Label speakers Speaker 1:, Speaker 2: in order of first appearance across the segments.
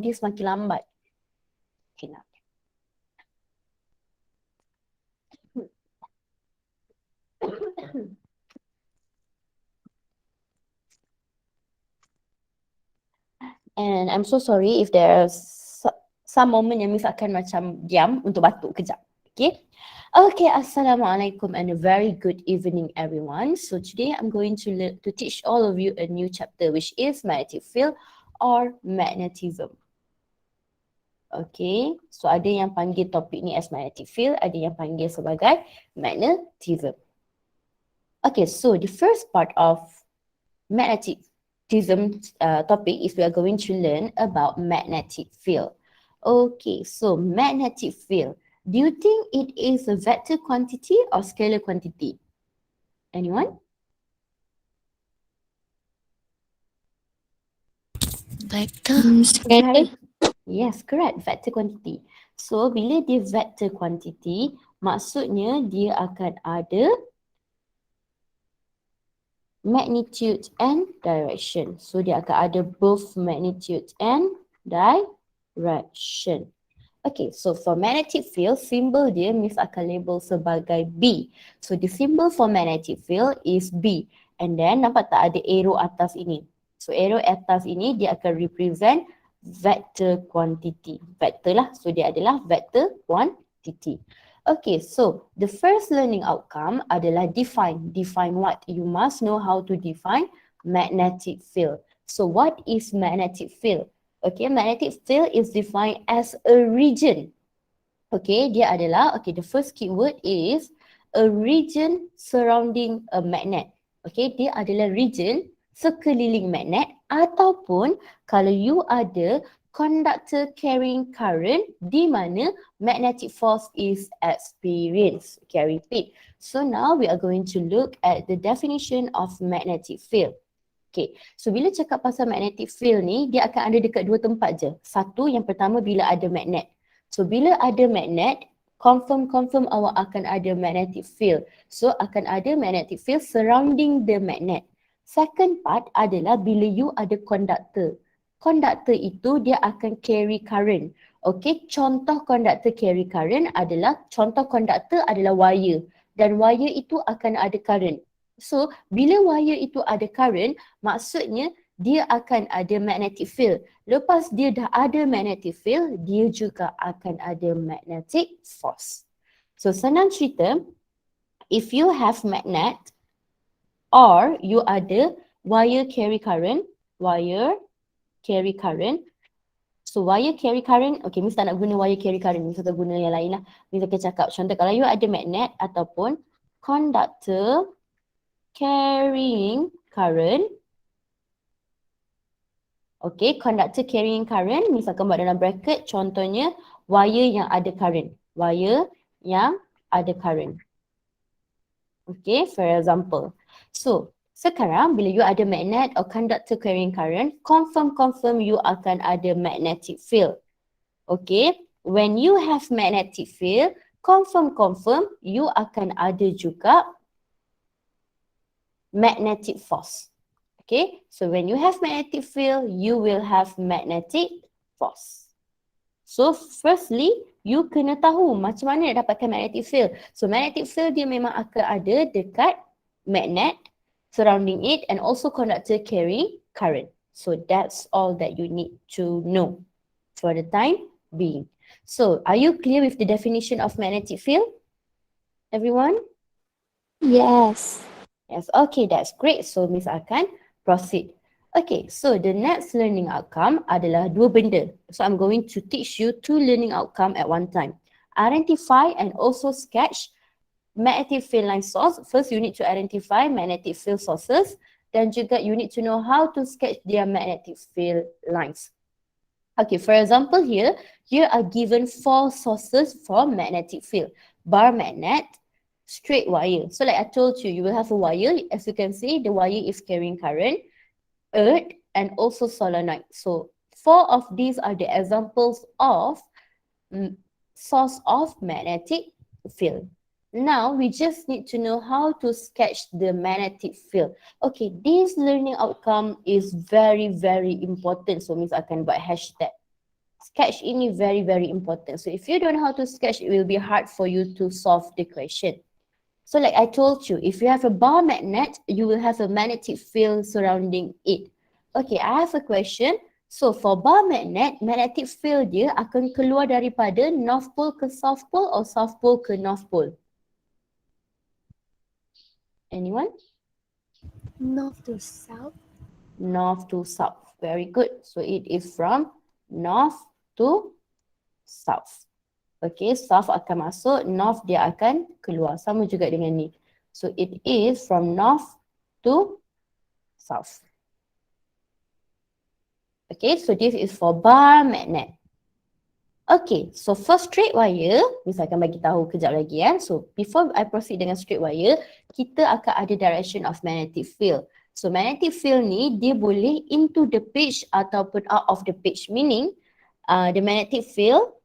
Speaker 1: sound dia semakin lambat. Okay, nak. And I'm so sorry if there's some moment yang Miss akan macam diam untuk batuk kejap. Okay. Okay, Assalamualaikum and a very good evening everyone. So today I'm going to teach all of you a new chapter which is magnetic field or magnetism. Okay, so ada yang panggil topik ni as magnetic field, ada yang panggil sebagai magnetism. Okay, so the first part of magnetism topic is we are going to learn about magnetic field. Okay, so magnetic field. Do you think it is a vector quantity or scalar quantity? Anyone?
Speaker 2: Vector.
Speaker 1: Okay. Yes, correct. Vector quantity. So, bila dia vector quantity, maksudnya dia akan ada magnitude and direction. So, dia akan ada both magnitude and direction. Okay, so for magnetic field, symbol dia Miss akan label sebagai B. So the symbol for magnetic field is B. And then nampak tak ada arrow atas ini? So arrow atas ini dia akan represent vector quantity. Vector lah, so dia adalah vector quantity. Okay, so the first learning outcome adalah define. Define what? You must know how to define magnetic field. So what is magnetic field? Okay, magnetic field is defined as a region. Okay, dia adalah, okay, the first keyword is a region surrounding a magnet. Okay, dia adalah region sekeliling magnet ataupun kalau you ada conductor carrying current di mana magnetic force is experienced. Okay, I repeat. So now we are going to look at the definition of magnetic field. Okay, so bila cakap pasal magnetic field ni, dia akan ada dekat dua tempat je. Satu, yang pertama bila ada magnet. So bila ada magnet, confirm awak akan ada magnetic field. So akan ada magnetic field surrounding the magnet. Second part adalah bila you ada conductor. Conductor itu dia akan carry current. Okay, contoh conductor carry current adalah, contoh conductor adalah wire. Dan wire itu akan ada current. So, bila wire itu ada current, maksudnya dia akan ada magnetic field. Lepas dia dah ada magnetic field, dia juga akan ada magnetic force. So, senang cerita, if you have magnet or you ada wire carry current, so wire carry current, okay, Miss tak nak guna wire carry current, Miss akan guna yang lain lah. Miss akan cakap, contoh kalau you ada magnet ataupun conductor carrying current. Okay, conductor carrying current, Miss akan buat dalam bracket, contohnya wire yang ada current. Wire yang ada current. Okay, for example. So, sekarang bila you ada magnet or conductor carrying current, confirm you akan ada magnetic field. Okay, when you have magnetic field, confirm you akan ada juga magnetic force. Okay, so when you have magnetic field, you will have magnetic force. So firstly, you kena tahu macam mana nak dapatkan magnetic field. So magnetic field dia memang akan ada dekat magnet surrounding it and also conductor carrying current. So that's all that you need to know for the time being. So are you clear with the definition of magnetic field? Everyone?
Speaker 2: Yes.
Speaker 1: Yes, okay, that's great. So Miss akan proceed. Okay, so the next learning outcome adalah dua benda. So I'm going to teach you two learning outcome at one time. Identify and also sketch magnetic field line source. First, you need to identify magnetic field sources. Dan juga you need to know how to sketch their magnetic field lines. Okay, for example here are given 4 sources for magnetic field. Bar magnet, straight wire. So like I told you, you will have a wire. As you can see, the wire is carrying current, earth, and also solenoid. So 4 of these are the examples of source of magnetic field. Now, we just need to know how to sketch the magnetic field. Okay, this learning outcome is very, very important. So, Miss akan buat hashtag. Sketch ini very, very important. So if you don't know how to sketch, it will be hard for you to solve the question. So like I told you, if you have a bar magnet, you will have a magnetic field surrounding it. Okay, I have a question. So for bar magnet, magnetic field dia akan keluar daripada north pole ke south pole or south pole ke north pole? Anyone?
Speaker 2: North to south.
Speaker 1: North to south. Very good. So it is from north to south. Okay, south akan masuk, north dia akan keluar. Sama juga dengan ni. So it is from north to south. Okay, so this is for bar magnet. Okay, so for straight wire, misalkan bagi tahu kejap lagi ya. So before I proceed dengan straight wire, kita akan ada direction of magnetic field. So magnetic field ni dia boleh into the page ataupun out of the page. Meaning the magnetic field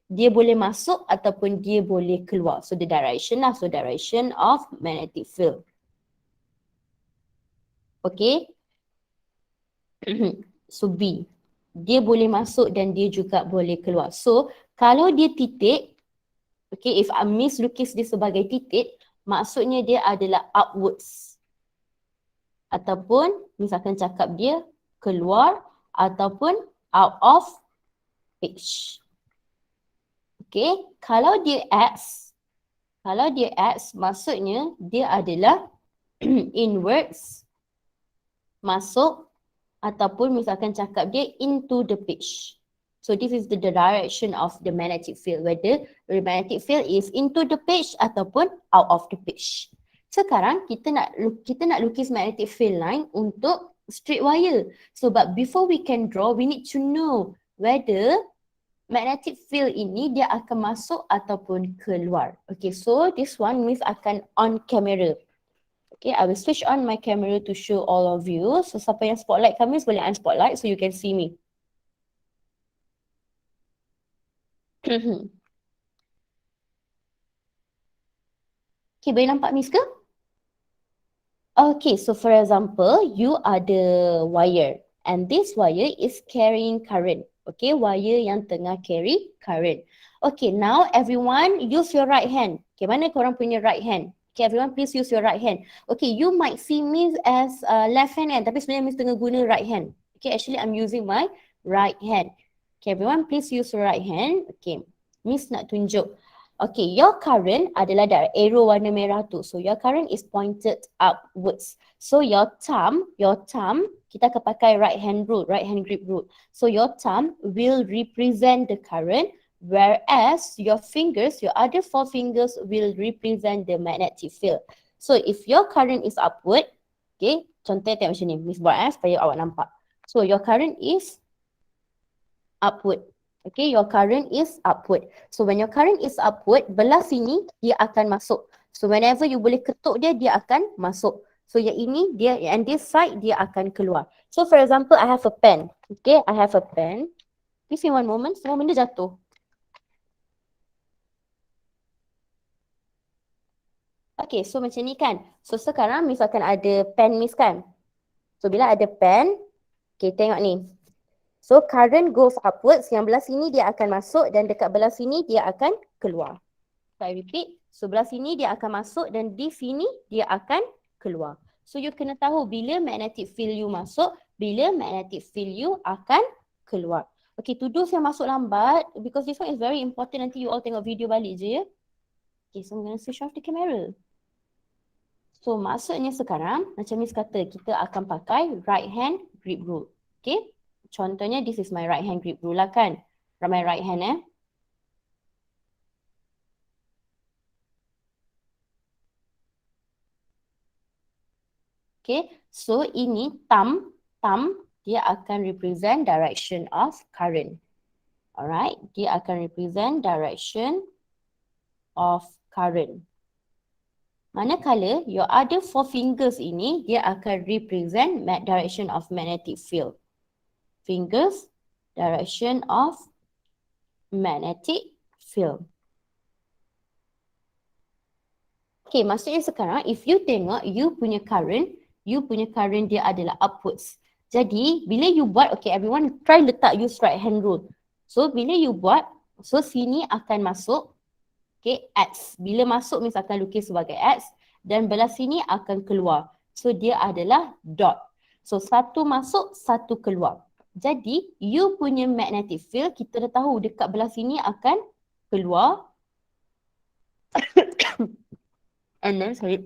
Speaker 1: dia boleh masuk ataupun dia boleh keluar. So the direction lah. So direction of magnetic field. Okay. So B. Dia boleh masuk dan dia juga boleh keluar. So kalau dia titik, okay, if Miss lukis dia sebagai titik, maksudnya dia adalah upwards. Ataupun misalkan cakap dia keluar ataupun out of page. Okay, kalau dia X maksudnya dia adalah inwards, masuk ataupun misalkan cakap dia into the page. So this is the direction of the magnetic field, whether the magnetic field is into the page ataupun out of the page. Sekarang kita nak lukis magnetic field line untuk straight wire. So but before we can draw, we need to know whether magnetic field ini dia akan masuk ataupun keluar. Okay, so this one Miss akan on camera. Okay, I will switch on my camera to show all of you. So siapa yang spotlight kami boleh on spotlight so you can see me. Okay, boleh nampak Miss ke? Okay, so for example, you are the wire and this wire is carrying current. Okay, wire yang tengah carry current. Okay, now everyone use your right hand. Okay, mana korang punya right hand? Okay, everyone please use your right hand. Okay, you might see me as left hand kan, tapi sebenarnya Miss tengah guna right hand. Okay, actually I'm using my right hand. Okay, everyone please use your right hand. Okay, Miss nak tunjuk. Okay, your current adalah dari arrow warna merah tu. So your current is pointed upwards. So your thumb, kita akan pakai right hand rule, right hand grip rule. So your thumb will represent the current, whereas your fingers, your other 4 fingers will represent the magnetic field. So if your current is upward, okay, contoh tengok macam ni, Miss buat supaya awak nampak. So your current is upward. Okay, your current is upward. So when your current is upward, belah sini dia akan masuk. So whenever you boleh ketuk dia, dia akan masuk. So yang ini dia, and this side dia akan keluar. So for example, I have a pen. Okay, I have a pen. Please in one moment, semua benda jatuh. Okay, so macam ni kan. So sekarang misalkan ada pen Miss kan. So bila ada pen, okay tengok ni. So current goes upwards, yang belah sini dia akan masuk dan dekat belah sini dia akan keluar. So I repeat, so belah sini dia akan masuk dan di sini dia akan keluar. So you kena tahu bila magnetic field you masuk, bila magnetic field you akan keluar. Okay, to those yang masuk lambat, because this one is very important, nanti you all tengok video balik je ya. Okay, so I'm going to switch off the camera. So maksudnya sekarang, macam Miss kata, kita akan pakai right hand grip rule. Okay. Contohnya, this is my right hand grip rule lah kan. My right hand Okay, so ini thumb dia akan represent direction of current. Alright, dia akan represent direction of current. Manakala your other 4 fingers ini dia akan represent direction of magnetic field. Fingers, direction of magnetic field. Okay, maksudnya sekarang if you tengok you punya current dia adalah upwards. Jadi bila you buat, okay everyone try letak use right hand rule. So bila you buat, so sini akan masuk, okay, X. Bila masuk means akan lukis sebagai X dan belah sini akan keluar. So dia adalah dot. So satu masuk, satu keluar. Jadi you punya magnetic field kita dah tahu dekat belah sini akan keluar. And then sorry.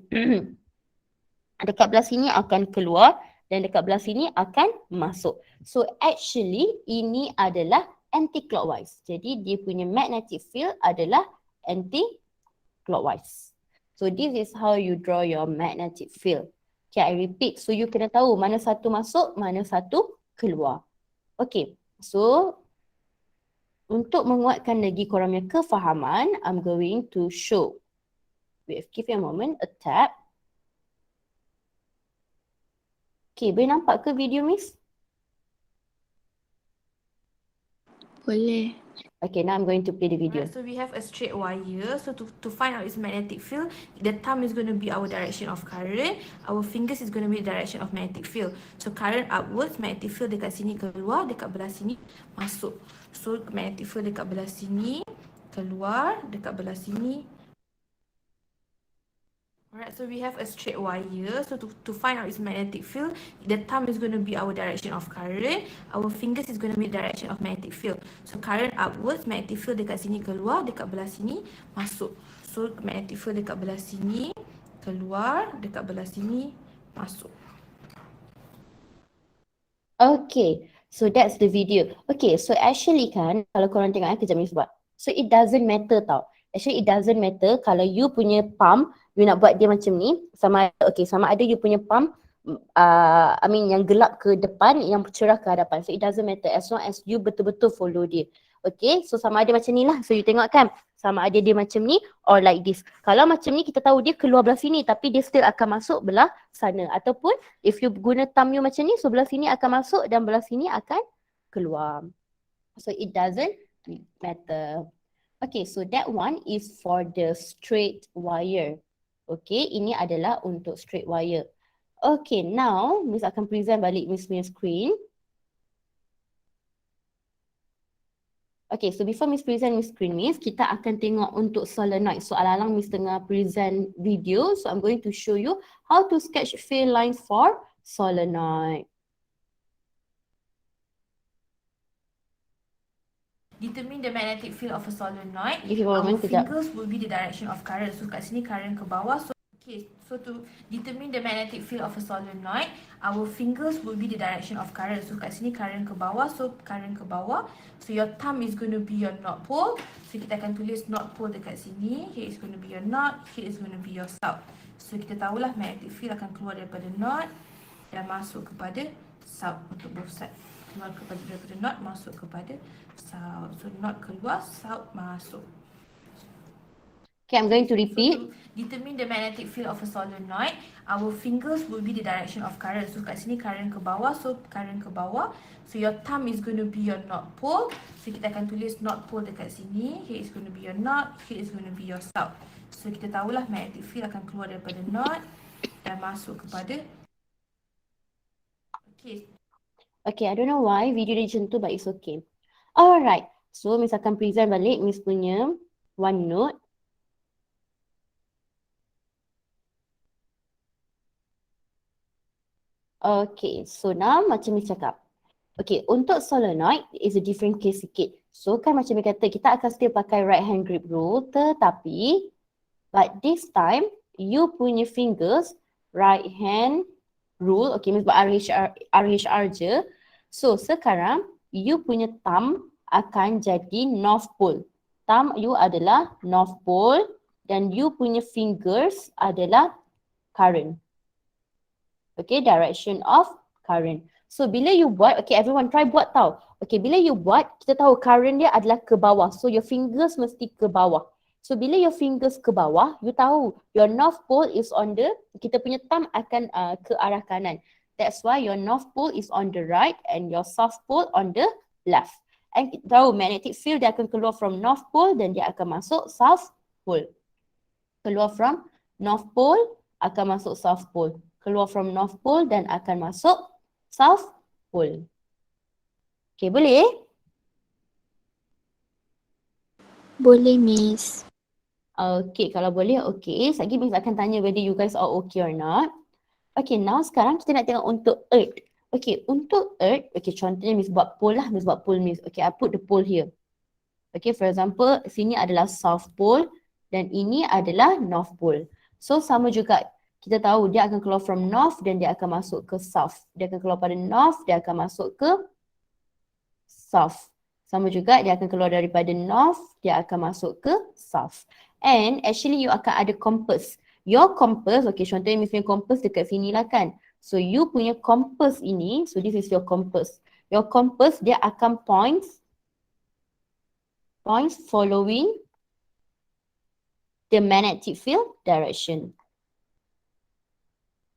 Speaker 1: Dekat belah sini akan keluar dan dekat belah sini akan masuk. So actually ini adalah anti-clockwise. Jadi dia punya magnetic field adalah anti-clockwise. So this is how you draw your magnetic field. Okay, I repeat. So you kena tahu mana satu masuk, mana satu keluar. Okay, so untuk menguatkan lagi korang punya kefahaman, I'm going to show. Wait, give me a moment, a tab. Okay, boleh nampak ke video, Miss?
Speaker 2: Boleh.
Speaker 1: Okay, now I'm going to play the video.
Speaker 3: Alright, so we have a straight wire. So to find out its magnetic field, the thumb is going to be our direction of current. Our fingers is going to be the direction of magnetic field. So current upwards, magnetic field dekat sini keluar, dekat belah sini masuk. So magnetic field dekat belah sini keluar, dekat belah sini. Alright, so we have a straight wire. So to find out its magnetic field, the thumb is going to be our direction of current. Our fingers is going to be the direction of magnetic field. So current upwards, magnetic field dekat sini keluar, dekat belah sini masuk. So magnetic field dekat belah sini keluar, dekat belah sini masuk.
Speaker 1: Okay, so that's the video. Okay, so actually kan, kalau korang tengok kejap Miss buat. So it doesn't matter tau. Actually it doesn't matter kalau you punya palm, you nak buat dia macam ni, sama ada you punya palm, yang gelap ke depan, yang cerah ke hadapan. So it doesn't matter as long as you betul-betul follow dia. Okay, so sama ada macam ni lah. So you tengok kan, sama ada dia macam ni or like this. Kalau macam ni kita tahu dia keluar belah sini tapi dia still akan masuk belah sana. Ataupun if you guna thumb you macam ni, so belah sini akan masuk dan belah sini akan keluar. So it doesn't matter. Okay, so that one is for the straight wire. Okay, ini adalah untuk straight wire. Okay, now Miss akan present balik Miss punya screen. Okay, so before Miss present Miss screen Miss, kita akan tengok untuk solenoid. So alang-alang Miss tengah present video, so I'm going to show you how to sketch field lines for solenoid.
Speaker 3: Determine the magnetic field of a solenoid.
Speaker 1: Give you a moment,
Speaker 3: Our
Speaker 1: kejap.
Speaker 3: fingers will be the direction of current. So kat sini current ke bawah. So to determine the magnetic field of a solenoid, our fingers will be the direction of current. So kat sini current ke bawah. So current ke bawah. So your thumb is going to be your north pole. So kita akan tulis north pole dekat sini. Here is going to be your north. Here is going to be your south. So kita tahulah magnetic field akan keluar daripada north dan masuk kepada south untuk both side. Keluar daripada north masuk kepada south. So north keluar, south masuk.
Speaker 1: Okay, I'm going to
Speaker 3: So
Speaker 1: repeat.
Speaker 3: to determine the magnetic field of a solenoid, our fingers will be the direction of current. So kat sini current ke bawah, so current ke bawah. So your thumb is going to be your north pole. So kita akan tulis north pole dekat sini. Here is going to be your north, here is going to be your south. So kita tahulah magnetic field akan keluar daripada north dan masuk kepada. Okay.
Speaker 1: Okay, I don't know why video dia macam tu, but it's okay. Alright, so Miss akan present balik Miss punya OneNote. Okay, so now macam Miss cakap. Okay, untuk solenoid is a different case sikit. So kan macam Miss kata, kita akan still pakai right hand grip rule, tetapi but this time you punya fingers right hand rule, okay Miss buat RHR je. So sekarang you punya thumb akan jadi north pole. Thumb you adalah north pole dan you punya fingers adalah current. Okay, direction of current. So bila you buat, okay everyone try buat tau. Okay, bila you buat, kita tahu current dia adalah ke bawah. So your fingers mesti ke bawah. So bila your fingers ke bawah, you tahu your north pole is on the, kita punya thumb akan ke arah kanan. That's why your north pole is on the right and your south pole on the left. And kita tahu magnetic field dia akan keluar from north pole dan dia akan masuk south pole. Keluar from north pole akan masuk south pole. Keluar from north pole dan akan masuk south pole. Okay, boleh?
Speaker 2: Boleh, Miss.
Speaker 1: Okay, kalau boleh okay. Sekejap Miss akan tanya whether you guys are okay or not. Okay, now sekarang kita nak tengok untuk Earth. Okay, untuk Earth, okay contohnya Miss buat pole lah, Miss buat pole Miss. Okay, I put the pole here. Okay, for example, sini adalah South Pole dan ini adalah North Pole. So, sama juga. Kita tahu dia akan keluar from North dan dia akan masuk ke South. Dia akan keluar pada North, dia akan masuk ke South. Sama juga, dia akan keluar daripada North, dia akan masuk ke South. And actually, you akan ada compass. Your compass, okay, contohnya misalnya compass dekat sini lah kan. So, you punya compass ini, so this is your compass. Your compass, dia akan points following the magnetic field direction.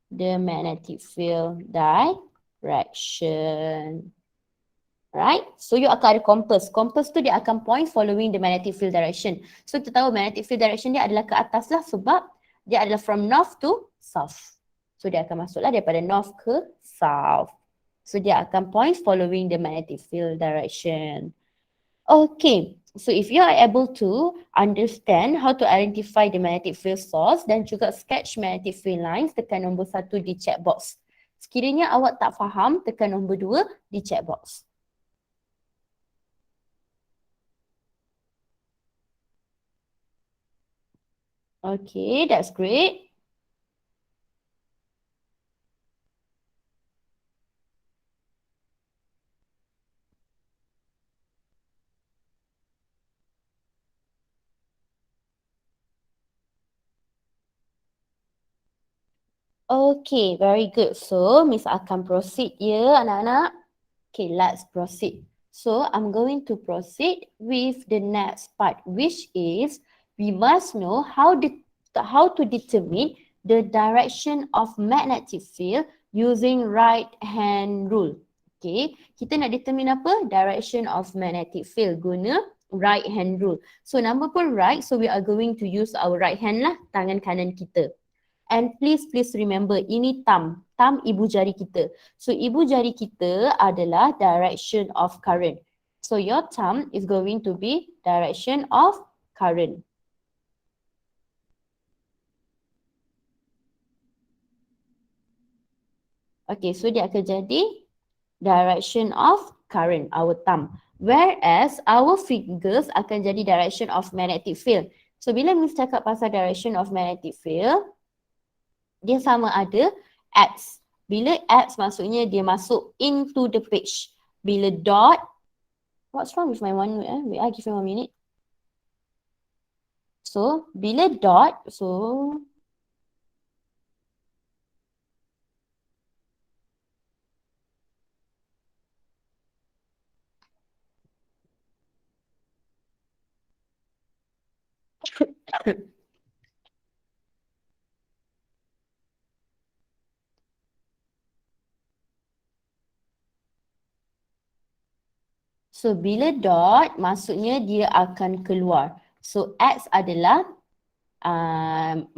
Speaker 1: The magnetic field direction. Right? So you akan ada compass. Compass tu dia akan point following the magnetic field direction. So kita tahu magnetic field direction dia adalah ke atas lah sebab dia adalah from north to south. So dia akan masuklah daripada north ke south. So dia akan point following the magnetic field direction. Okay, so if you are able to understand how to identify the magnetic field source dan juga sketch magnetic field lines, tekan nombor 1 di chat box. Sekiranya awak tak faham, tekan nombor 2 di chat box. Okay, that's great. Okay, very good. So, Miss akan proceed ya anak-anak. Okay, let's proceed. So, I'm going to proceed with the next part, which is we must know how to determine the direction of magnetic field using right hand rule. Okay, kita nak determine apa? Direction of magnetic field guna right hand rule. So, nama pun right, so we are going to use our right hand lah, tangan kanan kita. And please remember, ini thumb. Thumb ibu jari kita. So, ibu jari kita adalah direction of current. So, your thumb is going to be direction of current. Okay, so dia akan jadi direction of current, our thumb. Whereas, our fingers akan jadi direction of magnetic field. So, bila Miss cakap pasal direction of magnetic field, dia sama ada X. Bila X maksudnya dia masuk into the page. Bila dot, what's wrong with my one minute? Wait, I give you 1 minute. So, bila dot, so so bila dot maksudnya dia akan keluar. So X adalah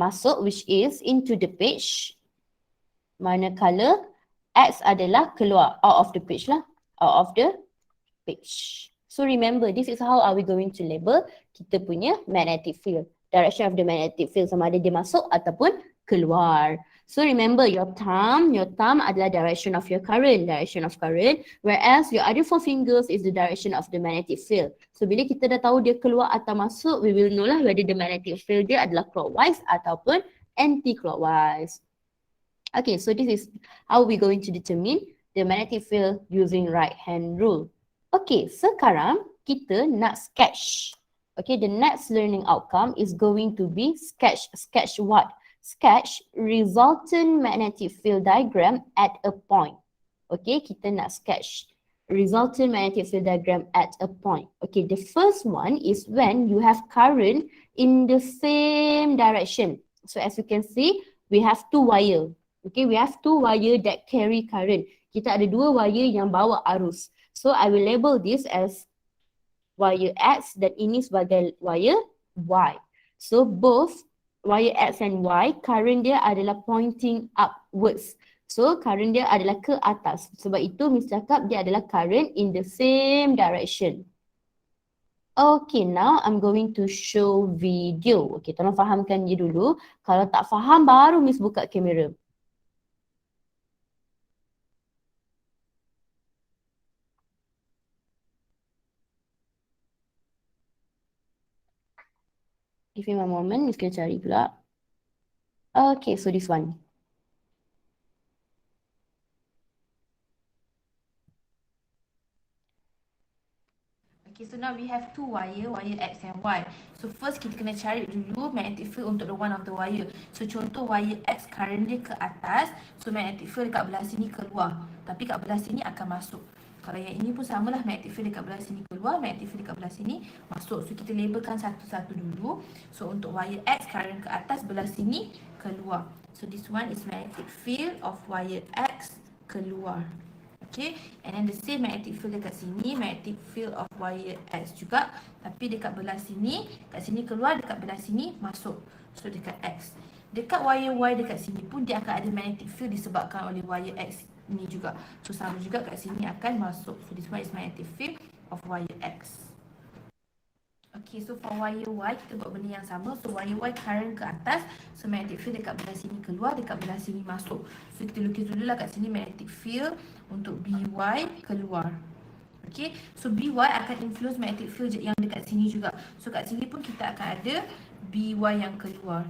Speaker 1: masuk, which is into the page. Manakala X adalah keluar, out of the page lah. Out of the page. So remember, this is how are we going to label kita punya magnetic field. Direction of the magnetic field sama ada dia masuk ataupun keluar. So remember, your thumb adalah direction of your current, whereas your other 4 fingers is the direction of the magnetic field. So bila kita dah tahu dia keluar atau masuk, we will know lah whether the magnetic field dia adalah clockwise ataupun anti-clockwise. Okay, so this is how we going to determine the magnetic field using right hand rule. Okay, sekarang kita nak sketch. Okay, the next learning outcome is going to be sketch. Sketch what? Sketch resultant magnetic field diagram at a point. Okay, kita nak sketch resultant magnetic field diagram at a point. Okay, the first one is when you have current in the same direction. So as you can see, we have 2 wire. Okay, we have 2 wire that carry current. Kita ada 2 wire yang bawa arus. So I will label this as wire X dan ini sebagai wire Y. So both wire X and Y, current dia adalah pointing upwards. So current dia adalah ke atas. Sebab itu Miss cakap dia adalah current in the same direction. Okay, now I'm going to show video. Okay, tolong fahamkan dia dulu. Kalau tak faham, baru Miss buka kamera. Give me one moment, Miss kena cari pula. Okay, so this one.
Speaker 3: Okay, so now we have two wire X and Y. So first kita kena cari dulu magnetic field untuk the one of the wire. So contoh wire X current dia ke atas, so magnetic field dekat belah sini keluar. Tapi kat belah sini akan masuk. Kalau yang ini pun samalah, magnetic field dekat belah sini keluar, magnetic field dekat belah sini masuk. So kita labelkan satu-satu dulu. So untuk wire X current ke atas, belah sini keluar. So this one is magnetic field of wire X keluar. Okay, and then the same magnetic field dekat sini, magnetic field of wire X juga, tapi dekat belah sini, kat sini keluar, dekat belah sini masuk. So dekat X. Dekat wire Y dekat sini pun dia akan ada magnetic field disebabkan oleh wire X ni juga. So sama juga kat sini akan masuk. So this one is magnetic field of wire X. Okay, so for wire Y kita buat benda yang sama. So wire Y current ke atas, so magnetic field dekat belah sini keluar, dekat belah sini masuk. So kita lukis dulu lah kat sini magnetic field untuk BY keluar. Okay, so BY akan influence magnetic field yang dekat sini juga. So kat sini pun kita akan ada BY yang keluar.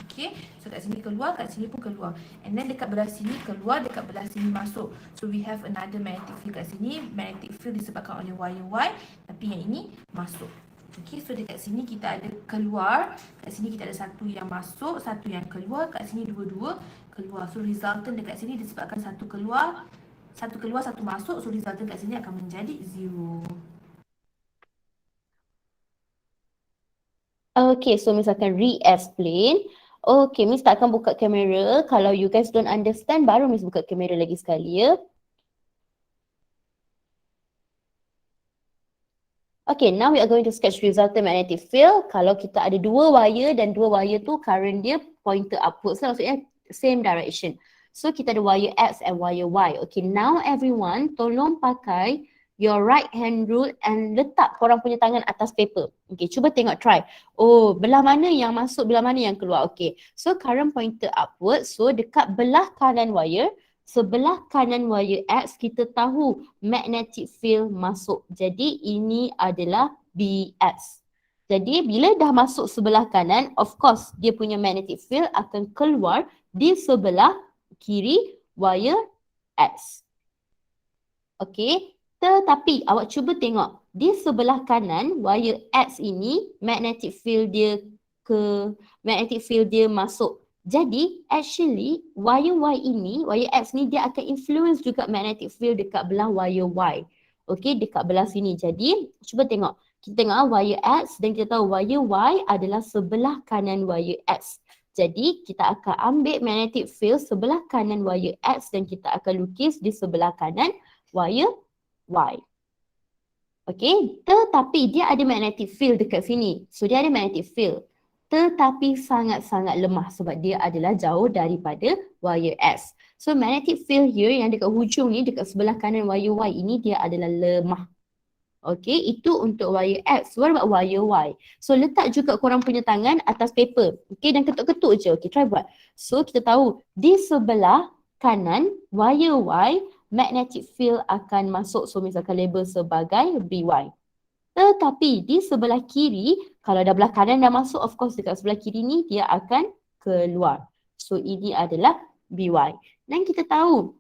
Speaker 3: Okay, so kat sini keluar, kat sini pun keluar. And then dekat belah sini keluar, dekat belah sini masuk. So we have another magnetic field kat sini. Magnetic field disebabkan oleh wire Y, tapi yang ini masuk. Okay, so dekat sini kita ada keluar, kat sini kita ada satu yang masuk, satu yang keluar, kat sini dua-dua keluar. So resultant dekat sini disebabkan satu keluar, satu masuk. So resultant kat sini akan menjadi 0.
Speaker 1: Okay, so Miss akan re-explain. Okay, Miss tak akan buka kamera. Kalau you guys don't understand, baru Miss buka kamera lagi sekali ya. Okay, now we are going to sketch resultant magnetic field. Kalau kita ada dua wire dan dua wire tu current dia pointer upwards lah, maksudnya same direction. So kita ada wire X and wire Y. Okay, now everyone tolong pakai your right hand rule and letak korang punya tangan atas paper. Okay, cuba tengok, try. Oh, belah mana yang masuk, belah mana yang keluar. Okay, so current pointer upwards. So dekat belah kanan wire, sebelah kanan wire X kita tahu magnetic field masuk. Jadi ini adalah BX. Jadi bila dah masuk sebelah kanan, of course dia punya magnetic field akan keluar di sebelah kiri wire X. Okey, tetapi awak cuba tengok di sebelah kanan wire X ini magnetic field dia masuk. Jadi actually wire Y ini, wire X ni dia akan influence juga magnetic field dekat belah wire Y. Okey, dekat belah sini. Jadi cuba tengok. Kita tengok wire X dan kita tahu wire Y adalah sebelah kanan wire X. Jadi kita akan ambil magnetic field sebelah kanan wire X dan kita akan lukis di sebelah kanan wire Y. Okey, tetapi dia ada magnetic field dekat sini. So dia ada magnetic field. Tetapi sangat-sangat lemah sebab dia adalah jauh daripada wire X. So magnetic field here yang dekat hujung ni, dekat sebelah kanan wire Y ini dia adalah lemah. Okey, itu untuk wire X. What about wire Y? So letak juga korang punya tangan atas paper. Okey, dan ketuk-ketuk je. Okey, try buat. So kita tahu di sebelah kanan wire Y, magnetic field akan masuk. So misalkan label sebagai BY. Tetapi di sebelah kiri, kalau dah belah kanan dah masuk, of course dekat sebelah kiri ni dia akan keluar. So ini adalah BY. Dan kita tahu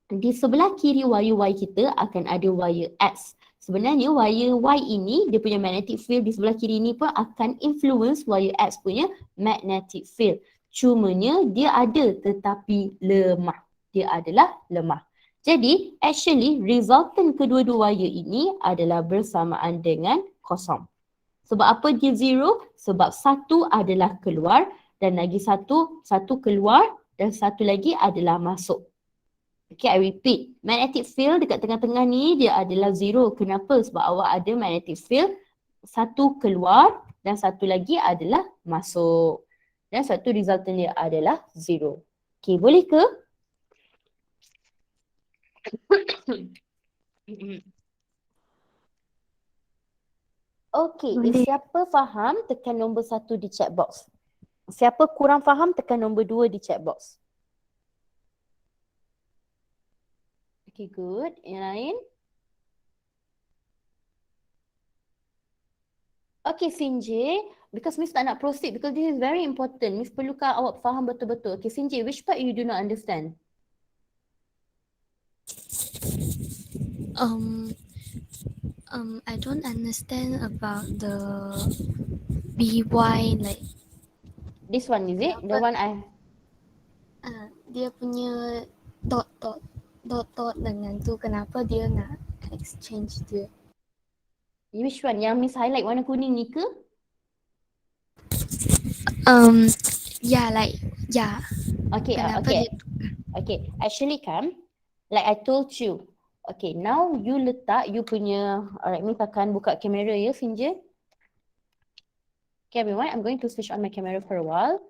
Speaker 1: di sebelah kiri wire Y kita akan ada wire X. Sebenarnya wire Y ini dia punya magnetic field di sebelah kiri ni pun akan influence wire X punya magnetic field. Cumanya dia ada tetapi lemah. Dia adalah lemah. Jadi actually resultant kedua-dua wire ini adalah bersamaan dengan kosong. Sebab apa dia zero? Sebab satu adalah keluar dan lagi satu keluar dan satu lagi adalah masuk. Okay, I repeat. Magnetic field dekat tengah-tengah ni dia adalah zero. Kenapa? Sebab awak ada magnetic field satu keluar dan satu lagi adalah masuk. Dan satu resultant dia adalah zero. Okay, boleh ke? Okay,
Speaker 2: Boleh.
Speaker 1: siapa faham tekan nombor 1 di chat box. Siapa kurang faham tekan nombor 2 di chat box. Okay, good. Yang lain? Okay, Sinjay, because Miss tak nak proceed because this is very important. Miss perlukan awak faham betul-betul. Okay, Sinjay, which part you do not understand?
Speaker 2: I don't understand about the BY like
Speaker 1: This one, is it? The one I...
Speaker 2: dia punya dot dengan tu kenapa dia nak exchange dia?
Speaker 1: Which one? Yang Miss highlight warna kuning ni ke?
Speaker 2: Yeah.
Speaker 1: Okay,
Speaker 2: Kenapa
Speaker 1: okay.
Speaker 2: dia
Speaker 1: Okay, actually kan, like I told you. Okay, now you letak you punya... Alright, Miss akan buka kamera ya, Sinjay. Okay, everyone, I'm going to switch on my camera for a while.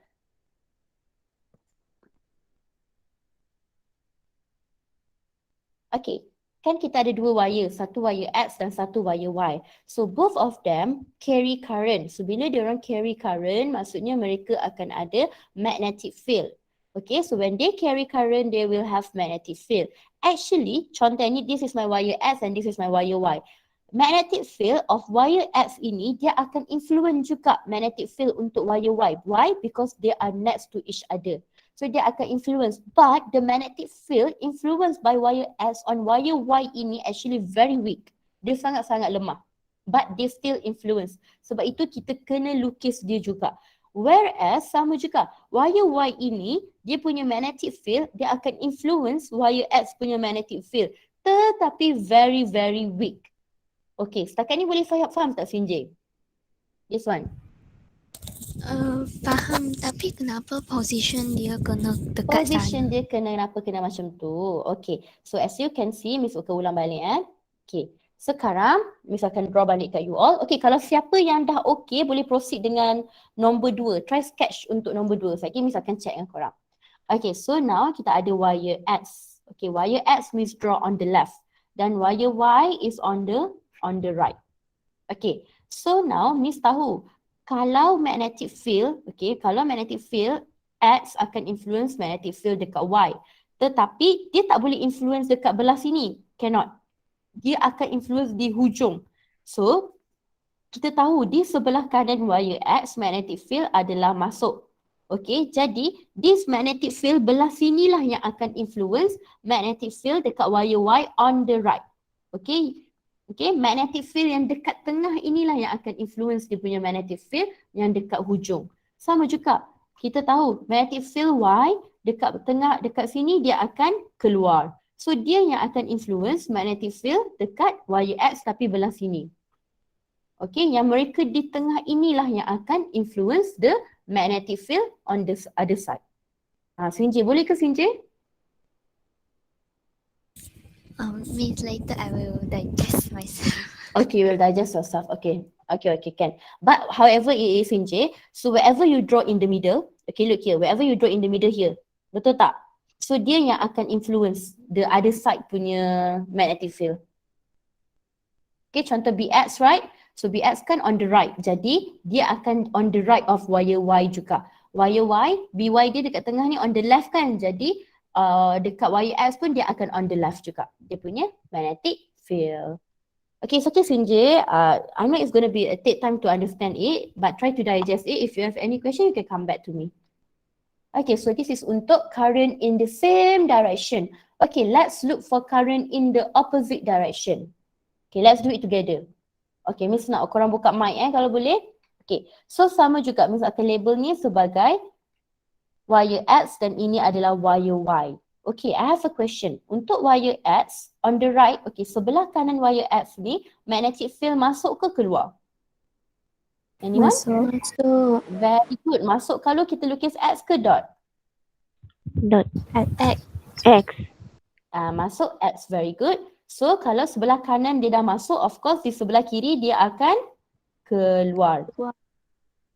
Speaker 1: Okay, kan kita ada dua wire, satu wire X dan satu wire Y. So both of them carry current. So bila dia orang carry current, maksudnya mereka akan ada magnetic field. Okay, so when they carry current, they will have magnetic field. Actually, contoh ni, this is my wire X and this is my wire Y. Magnetic field of wire X ini, dia akan influence juga magnetic field untuk wire Y. Why? Because they are next to each other. So dia akan influence. But the magnetic field influenced by wire X on wire Y ini actually very weak. Dia sangat-sangat lemah. But they still influence. Sebab itu kita kena lukis dia juga. Whereas sama juga, wire Y ini, dia punya magnetic field, dia akan influence wire X punya magnetic field. Tetapi very, very weak. Okay, setakat ni boleh faham tak Sinjay? This one.
Speaker 2: faham tapi kenapa position dia kena dekat
Speaker 1: Position
Speaker 2: sana?
Speaker 1: dia kenapa kena macam tu. Okay, so as you can see, Miss akan ulang balik Okay, sekarang Miss akan draw balik kat you all. Okay, kalau siapa yang dah okay, boleh proceed dengan nombor 2. Try sketch untuk nombor 2. Sekejap Miss akan check dengan korang. Okay, so now kita ada wire X. Okay, wire X Miss draw on the left. Dan wire Y is on the right. Okay, so now Miss tahu kalau magnetic field, okay, kalau magnetic field X akan influence magnetic field dekat Y. Tetapi dia tak boleh influence dekat belah sini. Cannot. Dia akan influence di hujung. So, kita tahu di sebelah kanan wire X, magnetic field adalah masuk. Okay, jadi this magnetic field belah sinilah yang akan influence magnetic field dekat wire Y on the right. Okay, okay, magnetic field yang dekat tengah inilah yang akan influence dia punya magnetic field yang dekat hujung. Sama juga, kita tahu magnetic field Y dekat tengah, dekat sini dia akan keluar. So dia yang akan influence magnetic field dekat wire X tapi belah sini. Okay, yang mereka di tengah inilah yang akan influence the magnetic field on the other side. Sinjay, boleh ke Sinjay?
Speaker 2: Means later I will digest myself.
Speaker 1: Okay, you will digest yourself. Okay, can. But however it is, Sinjay, so wherever you draw in the middle, okay, look here, wherever you draw in the middle here, betul tak? So dia yang akan influence the other side punya magnetic field. Okay, contoh BX, right? So BX kan on the right. Jadi dia akan on the right of wire Y juga. Wire Y, BY dia dekat tengah ni on the left kan. Jadi dekat wire X pun dia akan on the left juga. Dia punya magnetic field. Okay, so okay Sinjay, I know it's going to be take time to understand it, but try to digest it. If you have any question, you can come back to me. Okay, so this is untuk current in the same direction. Okay, let's look for current in the opposite direction. Okay, let's do it together. Okay, Miss nak korang buka mic kalau boleh. Okay, so sama juga Miss akan label ni sebagai wire X dan ini adalah wire Y. Okay, I have a question. Untuk wire X, on the right, okay, sebelah kanan wire X ni, magnetic field masuk ke keluar? Anyone?
Speaker 2: Masuk.
Speaker 1: Very good. Masuk kalau kita lukis X ke dot?
Speaker 2: Dot.
Speaker 4: X.
Speaker 1: Masuk X, very good. So kalau sebelah kanan dia dah masuk, of course di sebelah kiri dia akan keluar.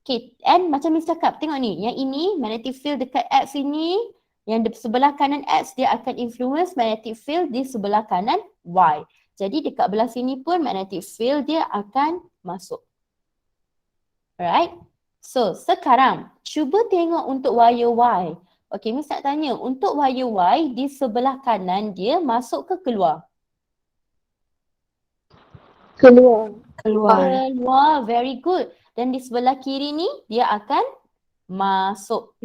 Speaker 1: Okay, and macam Miss cakap, tengok ni, yang ini magnetic field dekat X ini, yang di sebelah kanan X dia akan influence magnetic field di sebelah kanan Y. Jadi dekat belah sini pun magnetic field dia akan masuk. Alright. So, sekarang cuba tengok untuk wire Y. Okay, Miss nak tanya, untuk wire Y di sebelah kanan dia masuk ke keluar?
Speaker 4: Keluar.
Speaker 1: Keluar, very good. Dan di sebelah kiri ni dia akan masuk.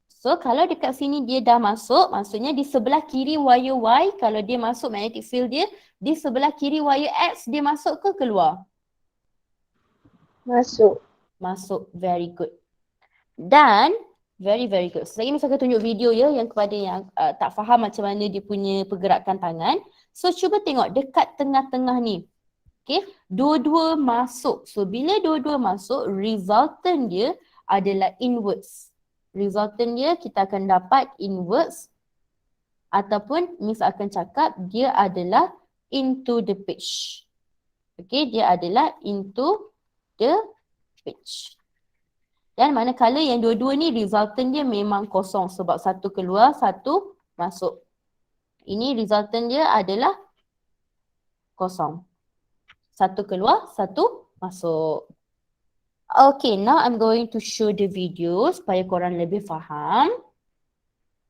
Speaker 1: So, kalau dekat sini dia dah masuk, maksudnya di sebelah kiri wire Y, kalau dia masuk magnetic field dia, di sebelah kiri wire X dia masuk ke keluar?
Speaker 4: Masuk.
Speaker 1: Masuk, very good. Dan, very good. Selagi Miss akan tunjuk video ya yang kepada yang tak faham macam mana dia punya pergerakan tangan. So, cuba tengok dekat tengah-tengah ni. Okay, dua-dua masuk. So, bila dua-dua masuk, resultant dia adalah inwards. Resultant dia kita akan dapat inwards ataupun Miss akan cakap dia adalah into the pitch. Okay, dia adalah into the pitch. Dan manakala yang dua-dua ni resultant dia memang kosong sebab satu keluar, satu masuk. Ini resultant dia adalah kosong. Satu keluar, satu masuk. Okay, now I'm going to show the video supaya korang lebih faham.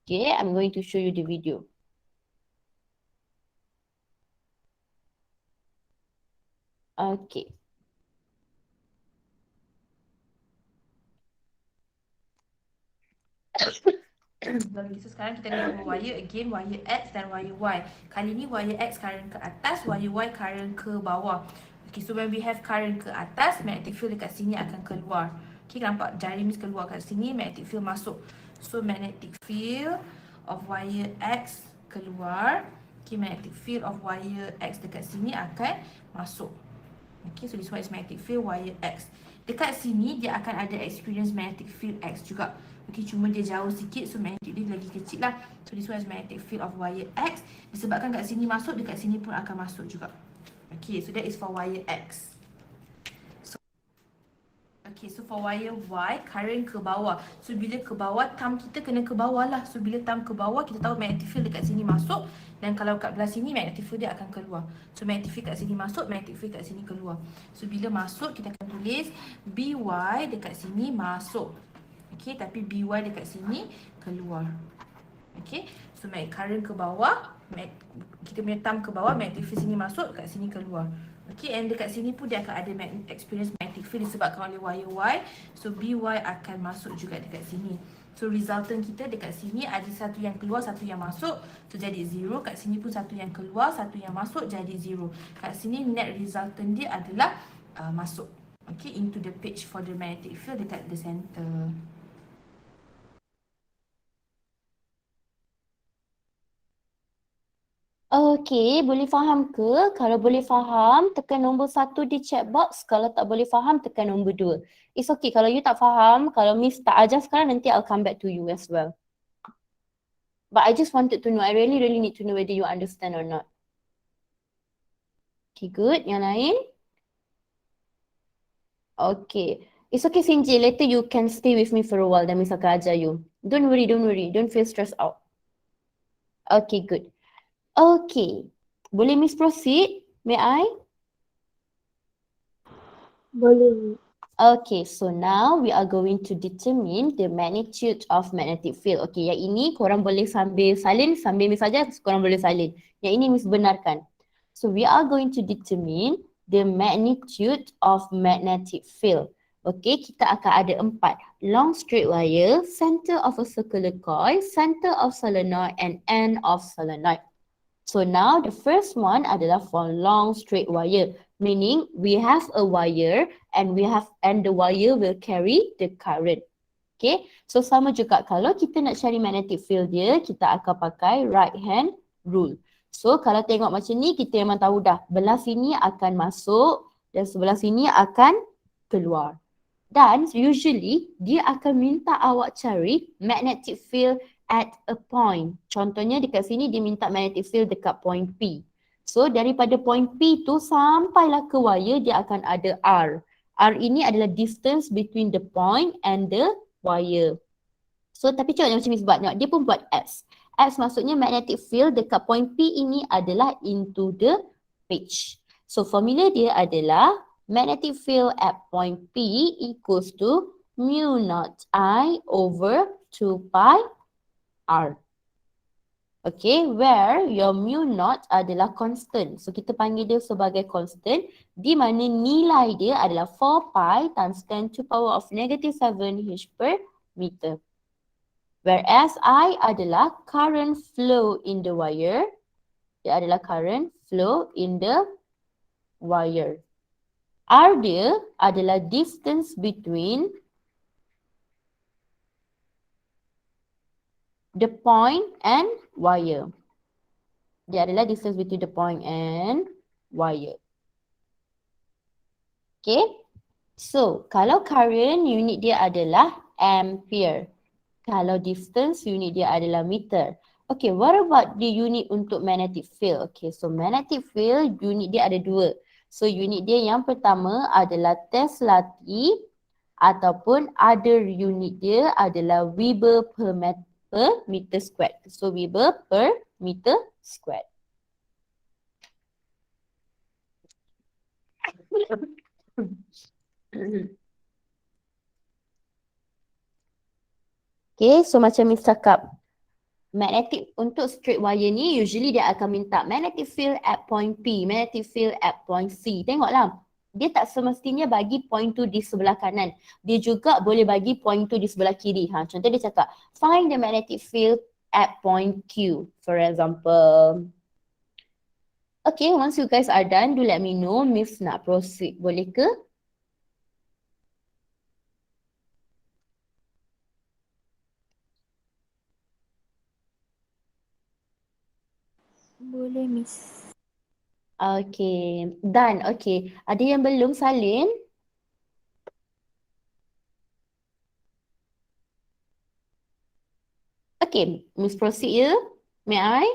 Speaker 1: Okay, I'm going to show you the video. Okay.
Speaker 3: Okay, so sekarang kita ada dua wire, again wire X dan wire Y. Kali ni wire X current ke atas, wire Y current ke bawah. Okay, so when we have current ke atas, magnetic field dekat sini akan keluar. Okay, nampak jari Miss keluar kat sini, magnetic field masuk. So magnetic field of wire X keluar. Okay, magnetic field of wire X dekat sini akan masuk. Okay, so this one is magnetic field wire X. Dekat sini dia akan ada experience magnetic field X juga. Okay, cuma dia jauh sikit, so magnetic dia lagi kecil lah. So this one is magnetic field of wire X. Disebabkan kat sini masuk, dekat sini pun akan masuk juga. Okay, so that is for wire X. Okay, so for wire Y, current ke bawah. So bila ke bawah, thumb kita kena ke bawah lah. So bila thumb ke bawah, kita tahu magnetic field dekat sini masuk. Dan kalau kat belah sini, magnetic field dia akan keluar. So magnetic field kat sini masuk, magnetic field kat sini keluar. So bila masuk, kita akan tulis BY dekat sini masuk. Okay, tapi BY dekat sini keluar. Okay, so current ke bawah, kita punya thumb ke bawah, magnetic field sini masuk, kat sini keluar. Okay, and dekat sini pun dia akan ada experience magnetic field disebabkan oleh wire Y. So BY akan masuk juga dekat sini. So resultant kita dekat sini ada satu yang keluar, satu yang masuk. So jadi 0. Kat sini pun satu yang keluar, satu yang masuk, jadi 0. Kat sini net resultant dia adalah masuk. Okay, into the page for the magnetic field dekat the center.
Speaker 1: Okay, boleh faham ke? Kalau boleh faham, tekan nombor 1 di chat box. Kalau tak boleh faham, tekan nombor 2. It's okay, kalau you tak faham, kalau Miss tak ajar sekarang, nanti I'll come back to you as well. But I just wanted to know, I really need to know whether you understand or not. Okay, good. Yang lain? Okay. It's okay, Sinji. Later you can stay with me for a while, then Miss akan ajar you. Don't worry. Don't feel stressed out. Okay, good. Okay. Boleh Miss proceed? May I?
Speaker 4: Boleh.
Speaker 1: Okay, so now we are going to determine the magnitude of magnetic field. Okay, yang ini korang boleh sambil salin, sambil Miss saja korang boleh salin. Yang ini Miss benarkan. So we are going to determine the magnitude of magnetic field. Okay, kita akan ada 4. Long straight wire, center of a circular coil, center of solenoid and end of solenoid. So now the first one adalah for long straight wire, meaning we have a wire and the wire will carry the current. Okay, so sama juga kalau kita nak cari magnetic field dia, kita akan pakai right hand rule. So kalau tengok macam ni, kita memang tahu dah belah sini akan masuk dan sebelah sini akan keluar. Dan usually dia akan minta awak cari magnetic field at a point. Contohnya dekat sini dia minta magnetic field dekat point P. So daripada point P tu sampailah ke wire dia akan ada R. R ini adalah distance between the point and the wire. So tapi contohnya macam Miss buat, dia pun buat S. S maksudnya magnetic field dekat point P ini adalah into the pitch. So formula dia adalah magnetic field at point P equals to mu naught I over 2 pi R. Okay, where your mu naught adalah constant. So kita panggil dia sebagai constant di mana nilai dia adalah 4 pi times 10 to power of negative 7 H per meter. Whereas I adalah current flow in the wire. Dia adalah current flow in the wire. R dia adalah distance between the point and wire. Dia adalah distance between the point and wire. Okay. So, kalau current unit dia adalah ampere. Kalau distance unit dia adalah meter. Okay, what about the unit untuk magnetic field? Okay, so magnetic field unit dia ada dua. So, unit dia yang pertama adalah Tesla T ataupun other unit dia adalah Weber per meter squared. So, Weber per meter squared. Okay, so macam Miss cakap, magnetic untuk straight wire ni usually dia akan minta magnetic field at point P, magnetic field at point C. Tengoklah, dia tak semestinya bagi point tu di sebelah kanan. Dia juga boleh bagi point tu di sebelah kiri. Contoh dia cakap, find the magnetic field at point Q, for example. Okay, once you guys are done, do let me know. Miss nak proceed, boleh ke?
Speaker 2: Boleh, Miss.
Speaker 1: Okay, done. Okay, ada yang belum salin? Okay, Miss proceed ya. May I?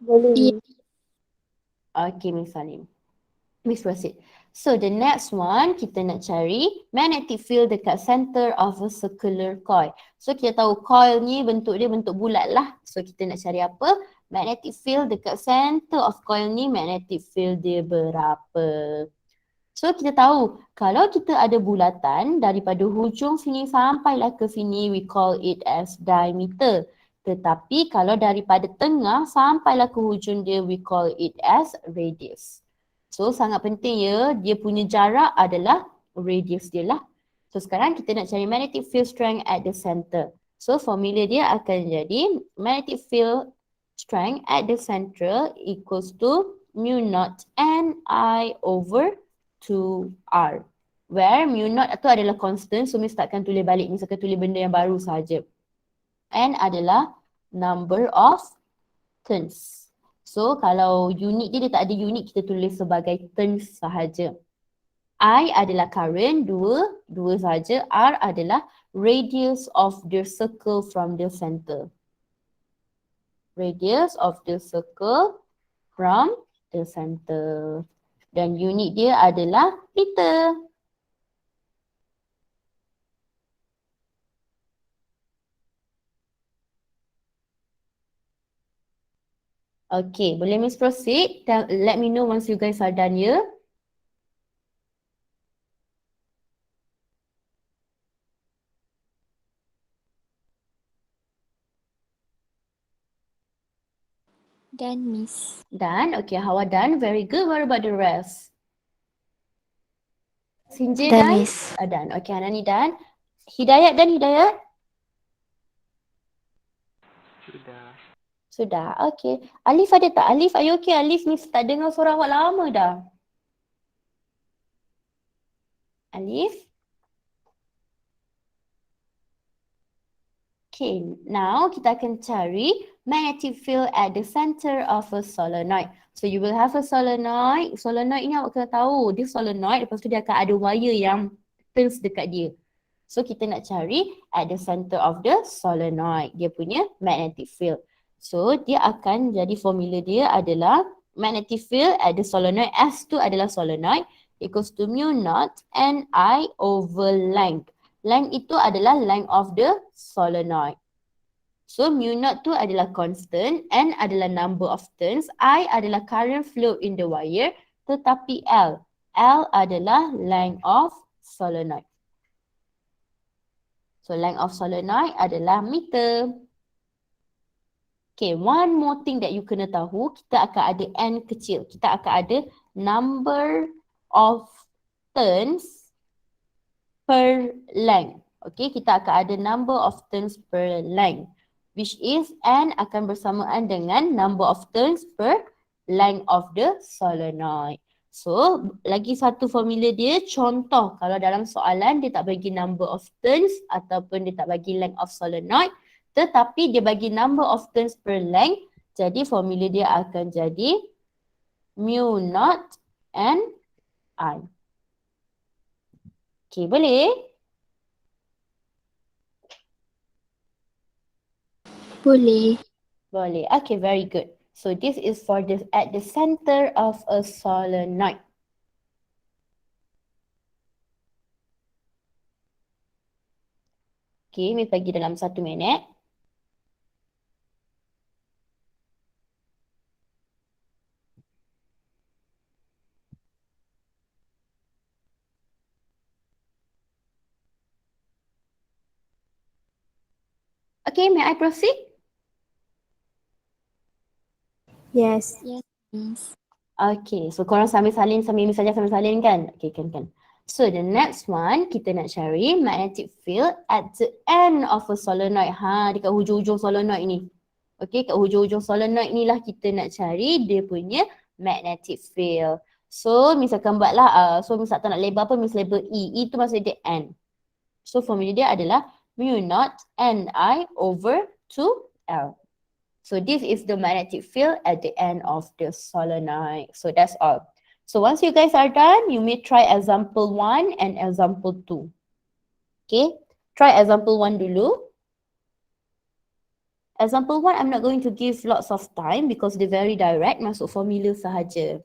Speaker 4: Boleh,
Speaker 2: Yeah.
Speaker 4: Miss.
Speaker 1: Okay, Miss Salim. Miss proceed. So the next one, kita nak cari magnetic field dekat center of a circular coil. So kita tahu coil ni bentuk dia bentuk bulat lah. So kita nak cari apa? Magnetic field dekat center of coil ni, magnetic field dia berapa? So kita tahu kalau kita ada bulatan daripada hujung sini sampailah ke sini, we call it as diameter. Tetapi kalau daripada tengah sampailah ke hujung dia, we call it as radius. So sangat penting ya, dia punya jarak adalah radius dia lah. So sekarang kita nak cari magnetic field strength at the center. So formula dia akan jadi magnetic field strength at the center equals to mu naught Ni over 2R. Where mu naught tu adalah constant, so Miss takkan tulis balik, Miss akan tulis benda yang baru sahaja. N adalah number of turns. So kalau unit dia tak ada unit, kita tulis sebagai turns sahaja. I adalah current, dua sahaja. R adalah radius of the circle from the center. Radius of the circle from the center. Dan unit dia adalah meter. Okay, boleh Miss proceed? Let me know once you guys are done ya.
Speaker 2: Done, Miss.
Speaker 1: Done? Okay, Hawa done. Very good. What about the rest? Sinjay
Speaker 2: Done,
Speaker 1: done?
Speaker 2: Miss.
Speaker 1: Done. Okay, Hanani done. Hidayat done, Hidayat? Sudah. Okay. Alif ada tak? Alif, are you okay? Alif, Miss tak dengar suara awak lama dah. Alif? Okay, now kita akan cari magnetic field at the center of a solenoid. So you will have a solenoid. Solenoid ni awak kena tahu, dia solenoid, lepas tu dia akan ada wire yang turns dekat dia. So kita nak cari at the center of the solenoid, dia punya magnetic field. So dia akan jadi formula dia adalah magnetic field at the solenoid, S2 adalah solenoid, equals to mu naught Ni over length. Length itu adalah length of the solenoid. So mu naught tu adalah constant, N adalah number of turns, I adalah current flow in the wire, tetapi L adalah length of solenoid. So length of solenoid adalah meter. Okay, one more thing that you kena tahu, kita akan ada N kecil. Kita akan ada number of turns per length. Okay, kita akan ada number of turns per length. Which is N akan bersamaan dengan number of turns per length of the solenoid. So, lagi satu formula dia, contoh kalau dalam soalan dia tak bagi number of turns ataupun dia tak bagi length of solenoid, tetapi dia bagi number of turns per length, jadi formula dia akan jadi mu naught and I. Okay, boleh?
Speaker 2: Boleh.
Speaker 1: Boleh. Okay, very good. So this is for this at the center of a solenoid. Okay, Miss bagi dalam 1 minit. Okay, may I proceed?
Speaker 4: Yes.
Speaker 2: Yes, Miss.
Speaker 1: Okay, so korang sambil salin, sambil Miss saja sambil salin kan? Okay, kan. So the next one, kita nak cari magnetic field at the end of a solenoid. Dekat hujung-hujung solenoid ni. Okay, kat hujung-hujung solenoid ni lah kita nak cari dia punya magnetic field. So, Miss akan buatlah, so Miss tak tahu nak label apa, Miss label E. E tu maksud dia N. So, formula dia adalah mu naught Ni over 2L. So, this is the magnetic field at the end of the solenoid. So, that's all. So, once you guys are done, you may try example 1 and example 2. Okay, try example 1 dulu. Example 1, I'm not going to give lots of time because they're very direct, masuk formula sahaja.